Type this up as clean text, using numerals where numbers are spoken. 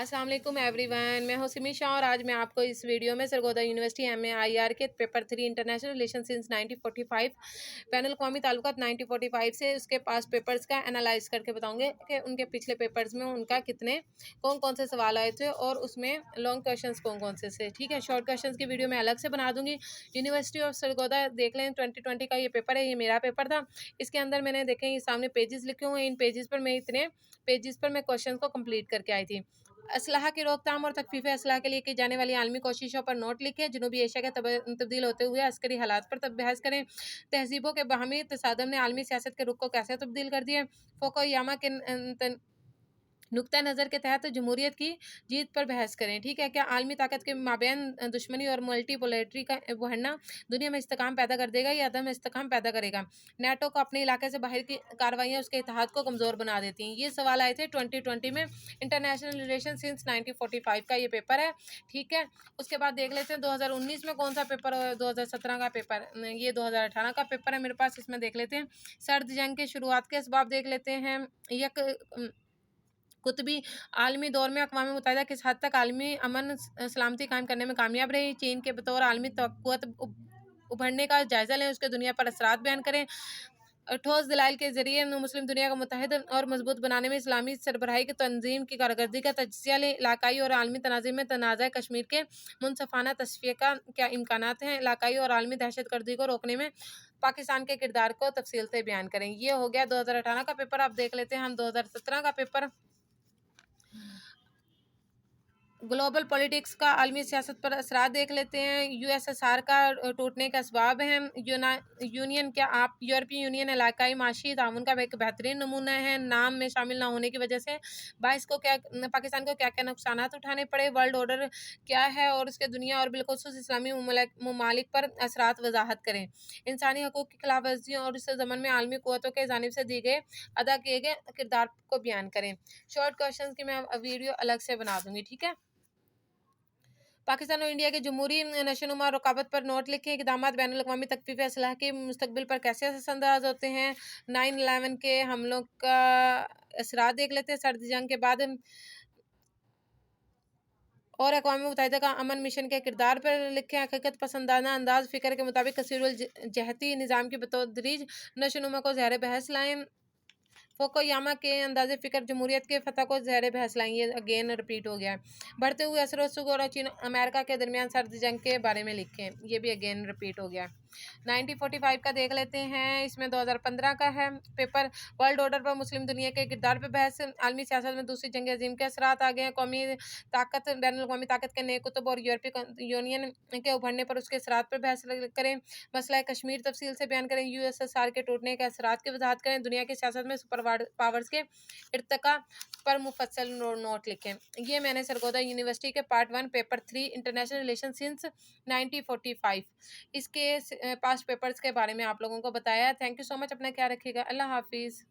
अस्सलाम वालेकुम एवरीवन, मैं हूं सिमी शाह और आज मैं आपको इस वीडियो में सरगोदा यूनिवर्सिटी MAIR के पेपर 3 इंटरनेशनल रिलेशन सिंस 1945 बैनुल अक़वामी ताल्लुकात 1945 से उसके पास पेपर्स का एनालाइज करके बताऊंगे कि उनके पिछले पेपर्स में उनका कितने कौन कौन से सवाल आए थे और उसमें लॉन्ग क्वेश्चंस कौन कौन से ठीक है। शॉर्ट क्वेश्चंस की वीडियो मैं अलग से बना दूंगी। यूनिवर्सिटी ऑफ सरगोदा देख लें, 2020 का ये पेपर है, ये मेरा पेपर था। इसके अंदर मैंने देखें ये सामने पेजेस लिखे हुए हैं, इन पेजेस पर मैं इतने पेजेस पर मैं क्वेश्चन को कंप्लीट करके आई थी। असलहा की रोकथाम और तकफीफ असलहा के लिए की जाने वाली आलमी कोशिशों पर नोट लिखें। जनूबी एशिया के तब्दील होते हुए अस्करी हालात पर तब बहस करें। तहजीबों के बाहमी तसादम ने आलमी सियासत के रुख को कैसे तब्दील कर दिया। फोकोयामा के नुक्ता नज़र के तहत जमहूरियत की जीत पर बहस करें। ठीक है, क्या आलमी ताकत के माबैन दुश्मनी और मल्टीपोलैरिटी का बढ़ना दुनिया में इस्तेकाम पैदा कर देगा या अदम इस्तेकाम पैदा करेगा। नेटो को अपने इलाके से बाहर की कार्रवाइयाँ उसके इत्तेहाद को कमज़ोर बना देती हैं। ये सवाल आए थे 2020 में। इंटरनेशनल रिलेशन सिंस 1945 का ये पेपर है। ठीक है, उसके बाद देख लेते हैं 2019 में कौन सा पेपर और 2017 का पेपर, ये 2018 का पेपर है मेरे पास। इसमें देख लेते हैं सर्द जंग के शुरुआत के असबाब देख लेते हैं। यक कुतबी आलमी दौर में अक़वाम मुत्तहिदा किस हद तक आलमी अमन सलामती कायम करने में कामयाब रही। चीन के बतौर आलमी क़ुव्वत उभरने का जायज़ा लें, उसके दुनिया पर असरात बयान करें। ठोस दलाइल के ज़रिए मुस्लिम दुनिया को मुत्तहिद और मजबूत बनाने में इस्लामी सरबराही की तंजीम की कारकर्दगी का तजज़िया लें। इलाकाई और आलमी तनाज़ुर में तनाज़ा कश्मीर के मुनसफ़ाना तस्फ़िये का क्या इम्कानात हैं। इलाकाई और आलमी दहशतगर्दी को रोकने में पाकिस्तान के किरदार को तफसील से बयान करें। ये हो गया 2018 का पेपर। अब देख लेते हैं हम 2017 का पेपर। ग्लोबल पॉलिटिक्स का आलमी सियासत पर असरात देख लेते हैं। USSR का टूटने के असबाब हैं। यूनियन, क्या आप यूरोपीय यूनियन इलाकाई माशी ताउन का एक बेहतरीन नमूना है। नाम में शामिल ना होने की वजह से पाकिस्तान को क्या क्या नुकसान उठाने पड़े। वर्ल्ड ऑर्डर क्या है और उसके दुनिया और बिलखुसूस इस्लामी ममालिक पर असरात वजाहत करें। इंसानी हकूक़ की खिलाफ वर्जियों और इस ज़मन में आलमी क़ुव्वतों के जानिब से अदा किए गए किरदार को बयान करें। शॉर्ट क्वेश्चन की मैं वीडियो अलग से बना दूंगी। ठीक है, पाकिस्तान और इंडिया के जमहूरी नशोनुमा और रकाबत पर नोट लिखें। इक़दामात बैनुल अक़वामी तकफ़ीफ़ असलहा के मुस्तक़बिल पर कैसे असरअंदाज होते हैं। 9/11 के हमलों का असरात देख लेते हैं। सर्द जंग के बाद और अक़वाम मुत्तहिदा का अमन मिशन के किरदार पर लिखें। हकीकत पसंदाना अंदाज फ़िक्र के मुताबिक कसीरुल जहती निज़ाम की बतदरीज नशोनुमा को ज़हर बहस लाएँ। फोकोयामा के अंदाज़े फ़िक्र जमहूरियत के फ़तह को ज़हर बहस लाएँ। ये अगेन रिपीट हो गया है। बढ़ते हुए असर रसूख और चीन अमेरिका के दरमियान सर्द जंग के बारे में लिखें। ये भी अगेन रिपीट हो गया। 1945 का देख लेते हैं। इसमें 2015 का है पेपर। वर्ल्ड ऑर्डर पर मुस्लिम दुनिया के किरदार पर बहस। आलमी सियासत में दूसरी जंग अजीम के असरात आ गए हैं। कौमी ताकत, बैनुल अक़वामी ताकत के नए कुतुब और यूरोपीय यूनियन के उभरने पर उसके असरात पर बहस करें। मसला कश्मीर तफसील से बयान करें। USSR के टूटने के असरात की वजाहत करें। दुनिया की सियासत में सुपर पावर्स के इर्तिका पर मुफस्सल नोट लिखें। ये मैंने सरगोदा यूनिवर्सिटी के part 1 paper 3 international relation since 1945 इसके पास्ट पेपर्स के बारे में आप लोगों को बताया। Thank you so much. अपना ख्याल रखिएगा। अल्लाह हाफिज़।